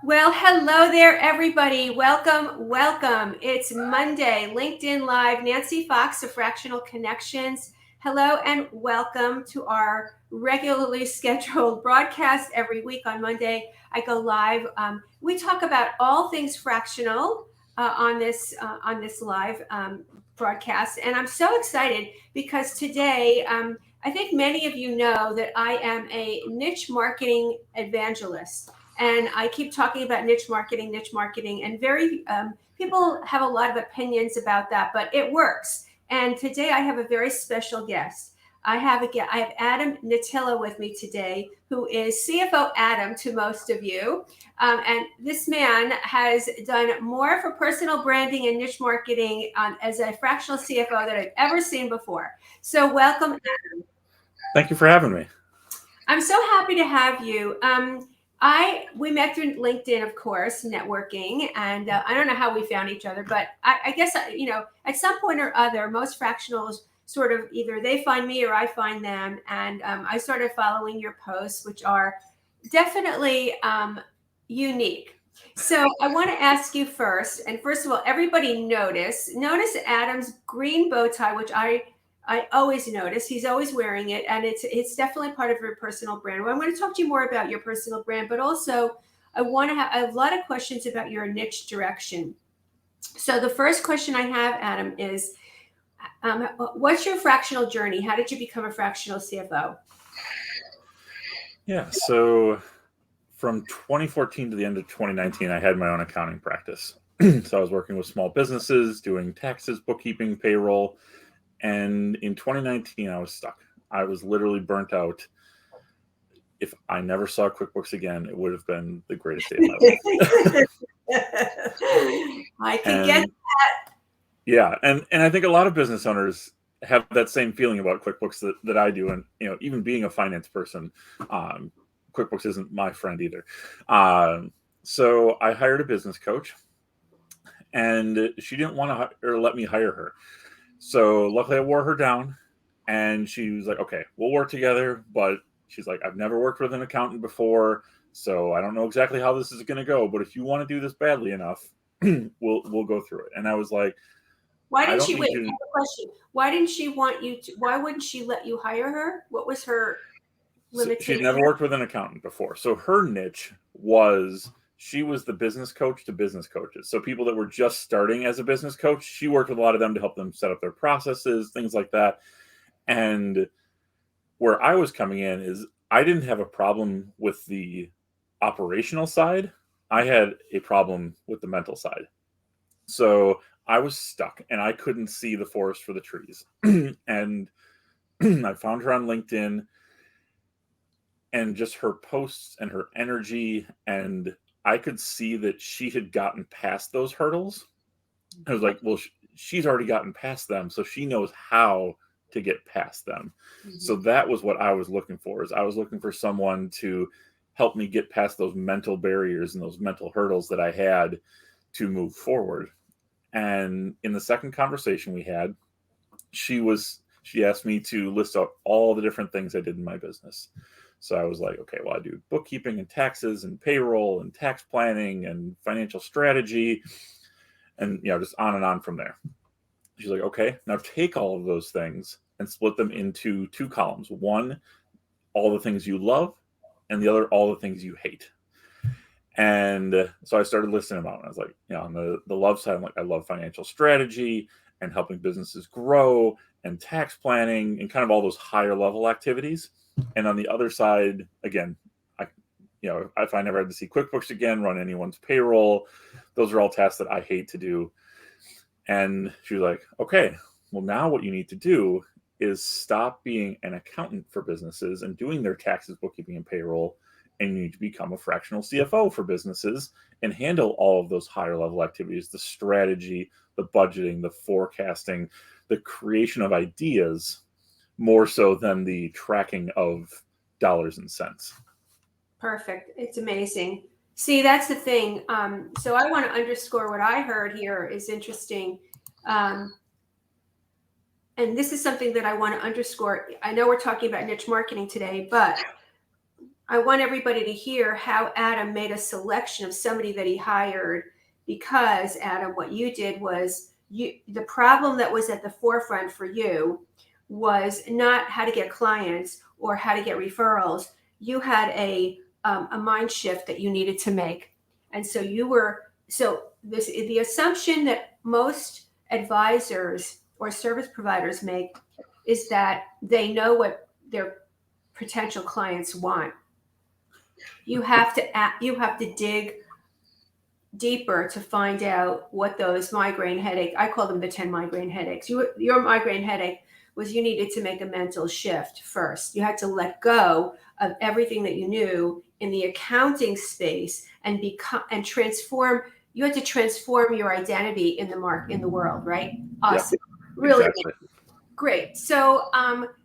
Well, hello there, everybody. Welcome. It's Monday, LinkedIn Live. Nancy Fox of Fractional Connections. Hello and welcome to our regularly scheduled broadcast every week on Monday. I go live. We talk about all things fractional on this live broadcast, and I'm so excited because today I think many of you know that I am a niche marketing evangelist. And I keep talking about niche marketing, and very people have a lot of opinions about that, but it works. And today I have a very special guest. I have Adam Knihtila with me today, who is CFO Adam to most of you. And this man has done more for personal branding and niche marketing as a fractional CFO than I've ever seen before. So welcome. Thank you for having me. I'm so happy to have you. We met through LinkedIn, of course, networking, and I don't know how we found each other, but I guess at some point or other, most fractionals sort of either they find me or I find them, and I started following your posts, which are definitely unique. So I want to ask you first, and first of all, everybody notice Adam's green bow tie, which I always notice he's always wearing it, and it's definitely part of your personal brand. Well, I'm going to talk to you more about your personal brand, but also I want to have a lot of questions about your niche direction. So the first question I have, Adam, is what's your fractional journey? How did you become a fractional CFO? Yeah, so from 2014 to the end of 2019, I had my own accounting practice. So I was working with small businesses, doing taxes, bookkeeping, payroll. And in 2019, I was stuck. I was literally burnt out. If I never saw QuickBooks again, it would have been the greatest day of my life. I can get that. Yeah, and I think a lot of business owners have that same feeling about QuickBooks that I do. And even being a finance person, QuickBooks isn't my friend either. So I hired a business coach, and she didn't want to let me hire her. So luckily I wore her down, and she was like, okay, we'll work together. But she's like, I've never worked with an accountant before, so I don't know exactly how this is going to go. But if you want to do this badly enough, we'll go through it. And I was like, Why I didn't don't she need wait? I you. have a question. Why didn't she want you to? Why wouldn't she let you hire her? What was her So she'd limitation? never worked with an accountant before. So her niche was she was the business coach to business coaches. So people that were just starting as a business coach, she worked with a lot of them to help them set up their processes, things like that. And where I was coming in is I didn't have a problem with the operational side. I had a problem with the mental side. So I was stuck and I couldn't see the forest for the trees. And I found her on LinkedIn, and just her posts and her energy, and I could see that she had gotten past those hurdles. I was like, well, she's already gotten past them, so she knows how to get past them. So that was what I was looking for. Is I was looking for someone to help me get past those mental barriers and those mental hurdles that I had to move forward. And in the second conversation we had, she asked me to list out all the different things I did in my business. So I was like, okay, well, I do bookkeeping and taxes and payroll and tax planning and financial strategy, and just on and on from there. She's like, okay, now take all of those things and split them into two columns. One, all the things you love, and the other, all the things you hate. And so I started listing them out. And I was like, on the love side, I'm like, I love financial strategy and helping businesses grow and tax planning and kind of all those higher level activities. And on the other side, again, if I never had to see QuickBooks again, run anyone's payroll, those are all tasks that I hate to do. And she was like, okay, well, now what you need to do is stop being an accountant for businesses and doing their taxes, bookkeeping, and payroll, and you need to become a fractional CFO for businesses and handle all of those higher level activities, the strategy, the budgeting, the forecasting, the creation of ideas, more so than the tracking of dollars and cents. Perfect. It's amazing. See, that's the thing. So I want to underscore what I heard here is interesting. Um, and this is something that I want to underscore. I know we're talking about niche marketing today, but I want everybody to hear how Adam made a selection of somebody that he hired, because Adam, what you did was the problem that was at the forefront for you was not how to get clients or how to get referrals. You had a mind shift that you needed to make. And so the assumption that most advisors or service providers make is that they know what their potential clients want. You have to dig deeper to find out what those migraine headache, I call them the 10 migraine headaches. Your migraine headache was you needed to make a mental shift first. You had to let go of everything that you knew in the accounting space and transform. You had to transform your identity in the world, right? Awesome. Yeah, Really exactly. great. So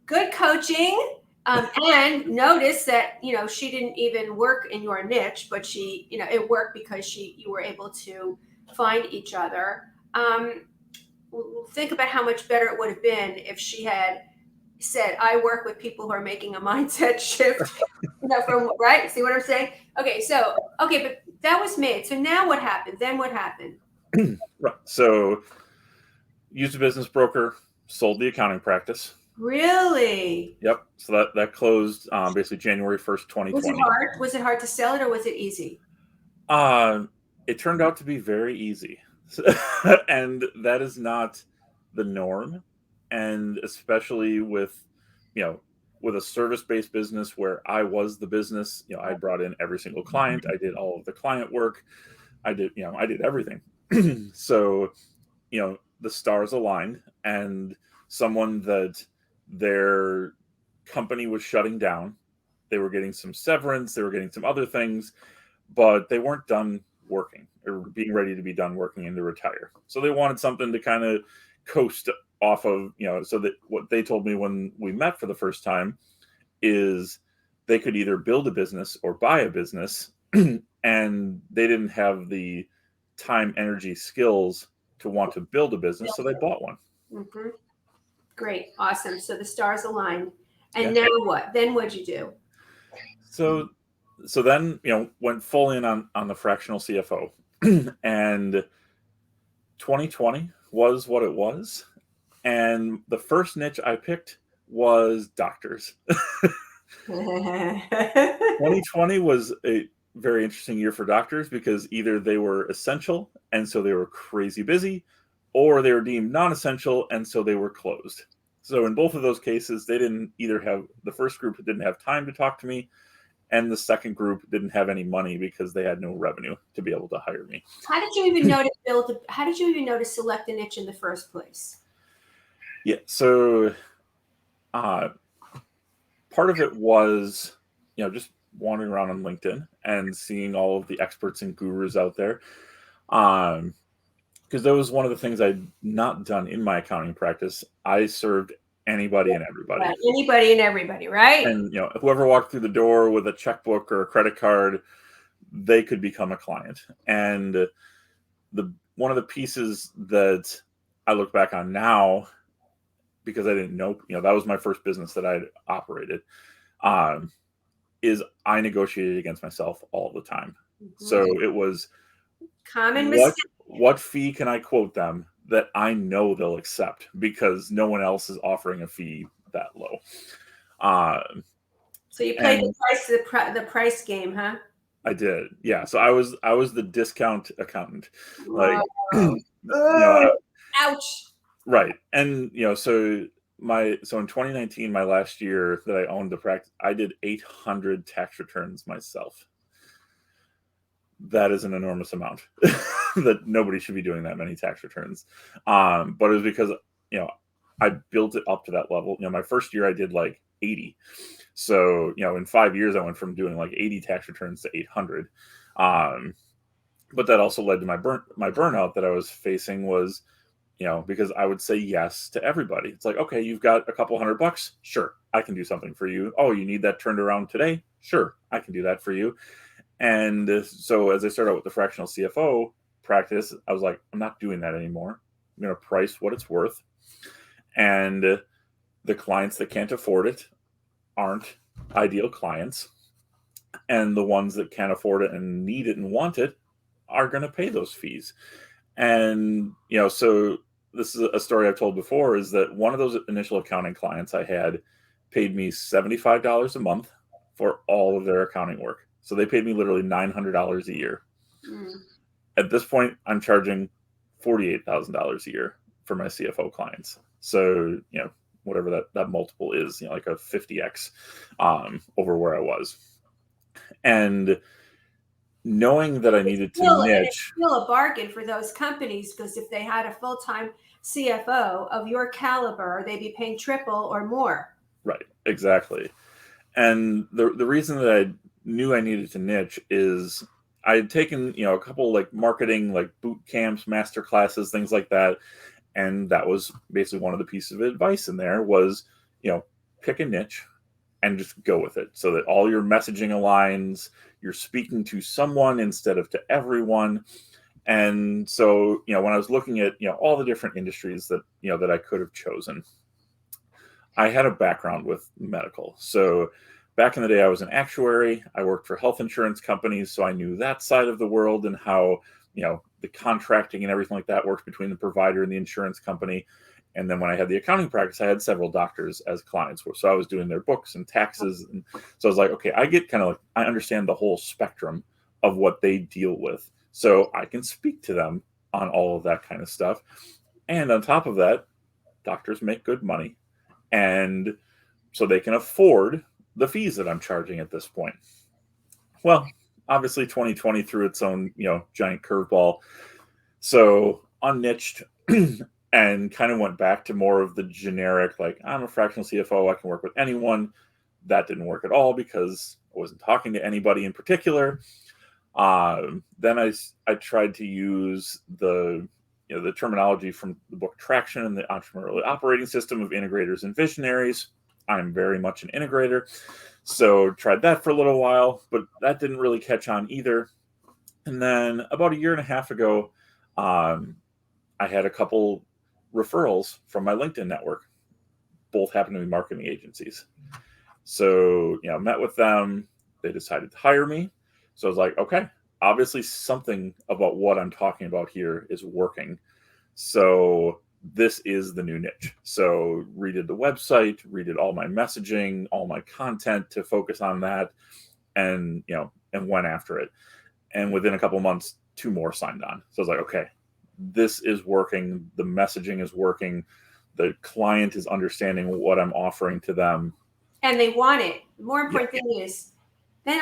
good coaching. And notice that, she didn't even work in your niche, but it worked because you were able to find each other. Think about how much better it would have been if she had said, I work with people who are making a mindset shift, from, right? See what I'm saying? Okay. But that was made. So now what happened? Then what happened? Right. So used a business broker, sold the accounting practice. Really? Yep. So that closed basically January 1st, 2020. Was it hard? Was it hard to sell it, or was it easy? It turned out to be very easy. And that is not the norm. And especially with a service-based business where I was the business, I brought in every single client. I did all of the client work. I did everything. So, the stars aligned, and someone that their company was shutting down, they were getting some severance, they were getting some other things, but they weren't done working or being ready to be done working and to retire. So they wanted something to kind of coast off of, so that what they told me when we met for the first time is they could either build a business or buy a business, and they didn't have the time, energy, skills to want to build a business, so they bought one. Mm-hmm. Great. Awesome. So the stars aligned. And now what? Then what'd you do? So then, went full in on the fractional CFO. And 2020 was what it was. And the first niche I picked was doctors. 2020 was a very interesting year for doctors because either they were essential and so they were crazy busy, or they were deemed non-essential and so they were closed. So in both of those cases, they didn't either have, the first group didn't have time to talk to me, and the second group didn't have any money because they had no revenue to be able to hire me. How did you even know to how did you even know to select a niche in the first place? Yeah, so part of it was, just wandering around on LinkedIn and seeing all of the experts and gurus out there. Because that was one of the things I'd not done in my accounting practice. I served anybody and everybody. Anybody and everybody, right? And whoever walked through the door with a checkbook or a credit card, they could become a client. And one of the pieces that I look back on now, because I didn't know, that was my first business that I'd operated, is I negotiated against myself all the time. Mm-hmm. So it was common mistake. What fee can I quote them that I know they'll accept because no one else is offering a fee that low. So you played the price game, huh? I did, yeah. So I was the discount accountant. Like, ouch. Right, and so in 2019, my last year that I owned the practice, I did 800 tax returns myself. That is an enormous amount. That nobody should be doing that many tax returns. But it was because I built it up to that level. My first year I did like 80. So in 5 years I went from doing like 80 tax returns to 800. But that also led to my burnout that I was facing was, because I would say yes to everybody. It's like, okay, you've got a couple $100. Sure, I can do something for you. Oh, you need that turned around today? Sure, I can do that for you. And so as I started out with the fractional CFO practice, I was like, I'm not doing that anymore. I'm going to price what it's worth. And the clients that can't afford it aren't ideal clients. And the ones that can't afford it and need it and want it are going to pay those fees. And, so this is a story I've told before, is that one of those initial accounting clients I had paid me $75 a month for all of their accounting work. So they paid me literally $900 a year. At this point, I'm charging $48,000 a year for my CFO clients. So, whatever that multiple is, like a 50x over where I was. And knowing that I needed to niche. It's still a bargain for those companies, because if they had a full-time CFO of your caliber, they'd be paying triple or more. Right, exactly. And the reason that I knew I needed to niche is I had taken, a couple like marketing, like boot camps, master classes, things like that. And that was basically one of the pieces of advice in there was, pick a niche and just go with it so that all your messaging aligns, you're speaking to someone instead of to everyone. And so, when I was looking at, all the different industries that, that I could have chosen, I had a background with medical. So back in the day, I was an actuary. I worked for health insurance companies. So I knew that side of the world and how, the contracting and everything like that works between the provider and the insurance company. And then when I had the accounting practice, I had several doctors as clients. So I was doing their books and taxes. And so I was like, okay, I get kind of like, I understand the whole spectrum of what they deal with. So I can speak to them on all of that kind of stuff. And on top of that, doctors make good money. And so they can afford the fees that I'm charging at this point. Well, obviously 2020 threw its own, giant curveball. So unniched and kind of went back to more of the generic, like, I'm a fractional CFO, I can work with anyone. That didn't work at all because I wasn't talking to anybody in particular. Then I tried to use the terminology from the book Traction and the Entrepreneurial Operating System of integrators and visionaries. I'm very much an integrator. So tried that for a little while, but that didn't really catch on either. And then about a year and a half ago, I had a couple referrals from my LinkedIn network. Both happened to be marketing agencies. So, met with them. They decided to hire me. So I was like, okay, obviously something about what I'm talking about here is working. So this is the new niche. So redid the website, redid all my messaging, all my content to focus on that, and went after it. And within a couple of months, 2 more signed on. So I was like, okay, this is working. The messaging is working. The client is understanding what I'm offering to them. And they want it. The more important thing is they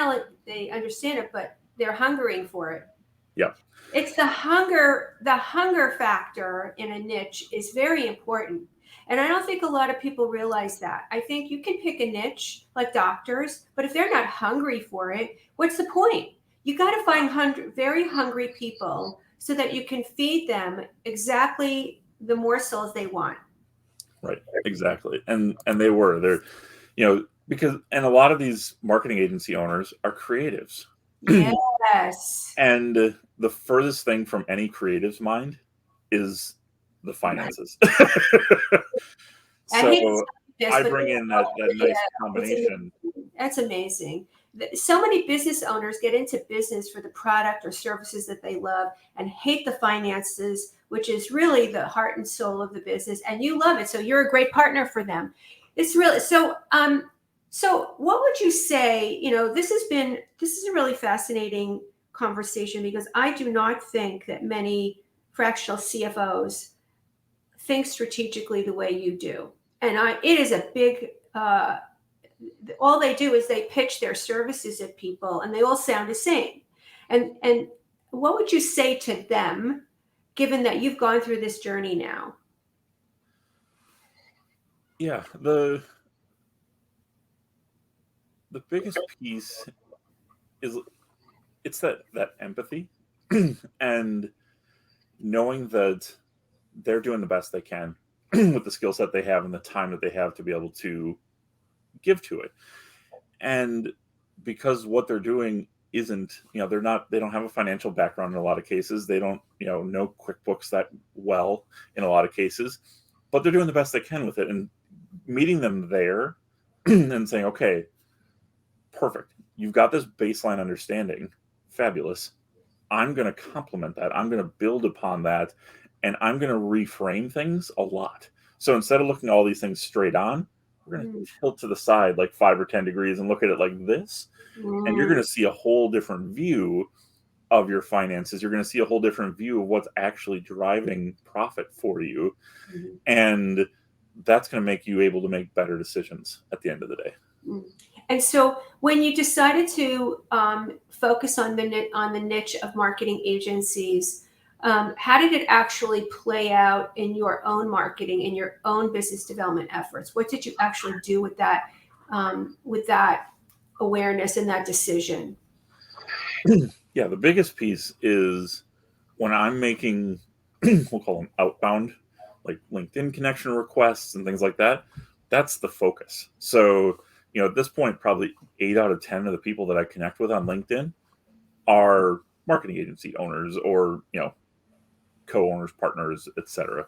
understand it, but they're hungering for it. Yeah. It's the hunger factor in a niche is very important. And I don't think a lot of people realize that. I think you can pick a niche like doctors, but if they're not hungry for it, what's the point? You got to find very hungry people so that you can feed them exactly the morsels they want. Right. Exactly. And they're, because, and a lot of these marketing agency owners are creatives. Yes. And the furthest thing from any creative's mind is the finances. So I bring in that nice combination. That's amazing. So many business owners get into business for the product or services that they love and hate the finances, which is really the heart and soul of the business. And you love it. So you're a great partner for them. It's really, so what would you say, this is a really fascinating conversation, because I do not think that many fractional CFOs think strategically the way you do. And it is a big, all they do is they pitch their services at people and they all sound the same. And what would you say to them, given that you've gone through this journey now? Yeah, the biggest piece is it's that empathy and knowing that they're doing the best they can with the skill set they have and the time that they have to be able to give to it. And because what they're doing isn't, they don't have a financial background in a lot of cases. They don't, know QuickBooks that well in a lot of cases, but they're doing the best they can with it, and meeting them there and saying, okay, perfect. you've got this baseline understanding. Fabulous. I'm going to complement that. I'm going to build upon that, and I'm going to reframe things a lot. So instead of looking at all these things straight on, we're going to tilt to the side like 5 or 10 degrees and look at it like this. And you're going to see a whole different view of your finances. You're going to see a whole different view of what's actually driving profit for you. And that's going to make you able to make better decisions at the end of the day. And so when you decided to focus on the niche of marketing agencies, how did it actually play out in your own marketing, in your own business development efforts? What did you actually do with that awareness and that decision? Yeah, the biggest piece is when I'm making, we'll call them outbound, like LinkedIn connection requests and things like that. That's the focus. So, at this point, probably 8 out of 10 of the people that I connect with on LinkedIn are marketing agency owners or, co-owners, partners, etc.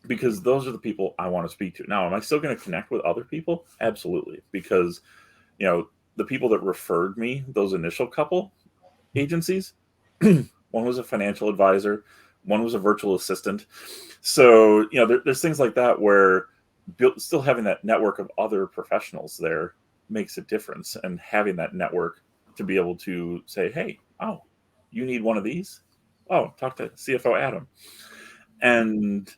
Because those are the people I want to speak to. Now, am I still going to connect with other people? Absolutely. Because, the people that referred me, those initial couple agencies, one was a financial advisor, one was a virtual assistant. So, there's things like that where still having that network of other professionals there makes a difference. And having that network to be able to say, hey, oh, you need one of these? Oh, talk to CFO Adam. And,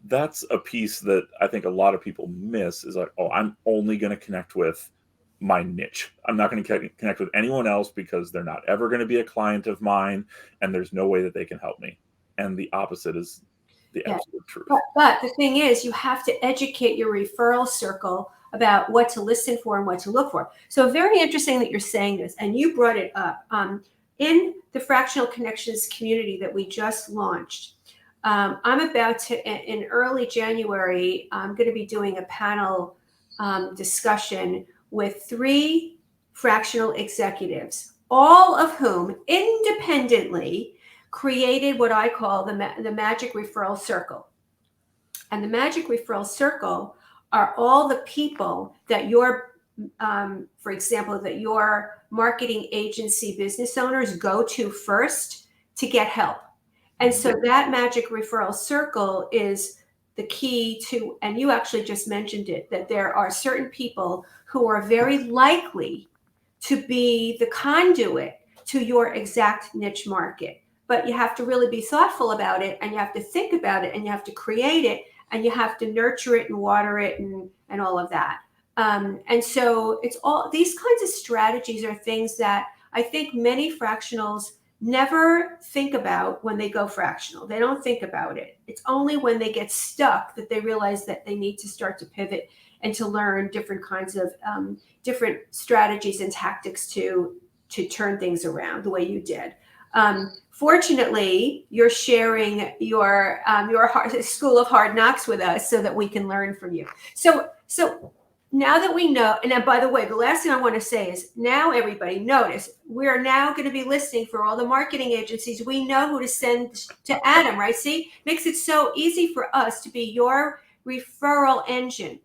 that's a piece that I think a lot of people miss is like, oh, I'm only going to connect with my niche. I'm not going to connect with anyone else because they're not ever going to be a client of mine and there's no way that they can help me. And the opposite is the absolute truth. But the thing is, you have to educate your referral circle about what to listen for and what to look for. So very interesting that you're saying this, and you brought it up. In the Fractional Connections community that we just launched, I'm about to, in early January, I'm going to be doing a panel discussion with 3 fractional executives, all of whom independently created what I call the magic referral circle. And the magic referral circle are all the people that for example, that your marketing agency business owners go to first to get help. And so that magic referral circle is the key to, and you actually just mentioned it, that there are certain people who are very likely to be the conduit to your exact niche market. But you have to really be thoughtful about it, and you have to think about it, and you have to create it, and you have to nurture it and water it and all of that. And so it's all these kinds of strategies are things that I think many fractionals never think about when they go fractional. They don't think about it. It's only when they get stuck that they realize that they need to start to pivot and to learn different kinds of different strategies and tactics to turn things around the way you did. Fortunately, you're sharing your school of hard knocks with us so that we can learn from you. So now that we know, and then by the way, the last thing I want to say is now everybody notice we're now going to be listening for all the marketing agencies. We know who to send to Adam, right? See, makes it so easy for us to be your referral engine.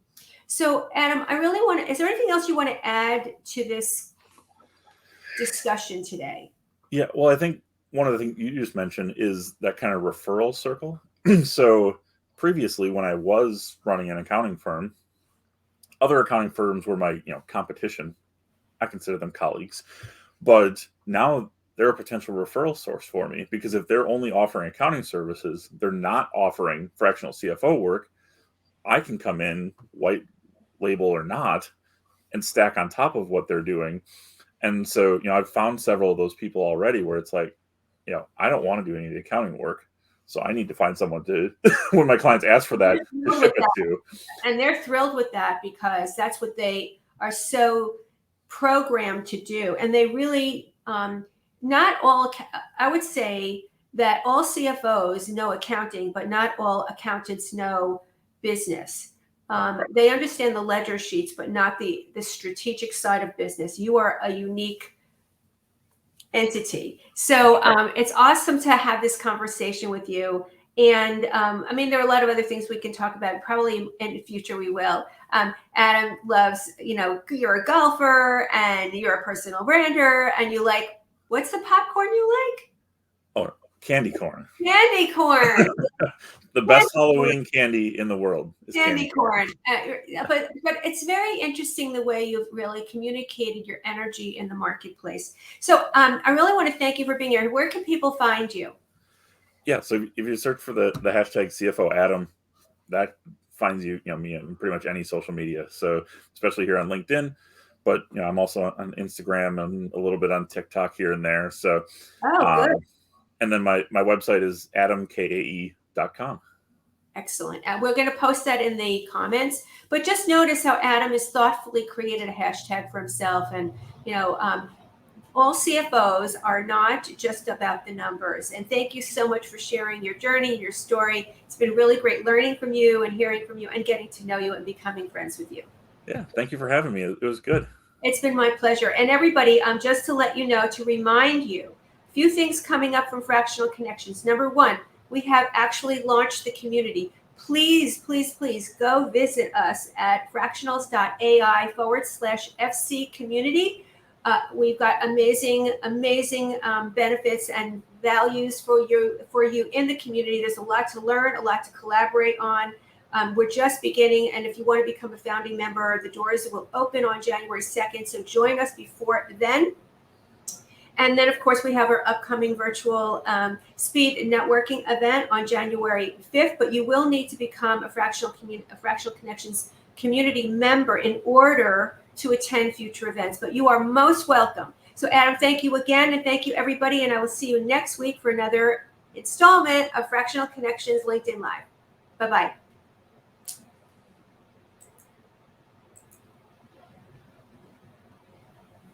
So Adam, I really want to, is there anything else you want to add to this discussion today? Yeah, well, I think one of the things you just mentioned is that kind of referral circle. So previously when I was running an accounting firm, other accounting firms were my competition. I consider them colleagues. But now they're a potential referral source for me because if they're only offering accounting services, they're not offering fractional CFO work. I can come in, white label or not, and stack on top of what they're doing. And so, I've found several of those people already where it's like, I don't want to do any of the accounting work. So I need to find someone to, when my clients ask for that, to ship it to. And they're thrilled with that because that's what they are so programmed to do. And they really, not all, I would say that all CFOs know accounting, but not all accountants know business. They understand the ledger sheets, but not the strategic side of business. You are a unique entity. So it's awesome to have this conversation with you. And I mean, there are a lot of other things we can talk about. Probably in the future we will. Adam loves, you're a golfer and you're a personal brander, and you like, what's the popcorn you like? Oh, candy corn. Candy corn. The best Halloween candy in the world is Candy corn. But it's very interesting the way you've really communicated your energy in the marketplace. So I really want to thank you for being here. Where can people find you? Yeah, so if you search for the hashtag CFO Adam, that finds me on pretty much any social media. So especially here on LinkedIn, but I'm also on Instagram and a little bit on TikTok here and there. So, Good. And then my website is adamkae.com. Excellent. We're going to post that in the comments, but just notice how Adam has thoughtfully created a hashtag for himself. And, all CFOs are not just about the numbers. And thank you so much for sharing your journey and your story. It's been really great learning from you and hearing from you and getting to know you and becoming friends with you. Yeah, thank you for having me. It was good. It's been my pleasure. And everybody, just to let you know, to remind you, a few things coming up from Fractional Connections. Number one, we have actually launched the community. Please, please, please go visit us at fractionals.ai/FC community. We've got amazing benefits and values for you in the community. There's a lot to learn, a lot to collaborate on. We're just beginning, and if you want to become a founding member, the doors will open on January 2nd, so join us before then. And then, of course, we have our upcoming virtual speed networking event on January 5th, but you will need to become a Fractional Connections community member in order to attend future events, but you are most welcome. So Adam, thank you again, and thank you everybody, and I will see you next week for another installment of Fractional Connections LinkedIn Live. Bye-bye.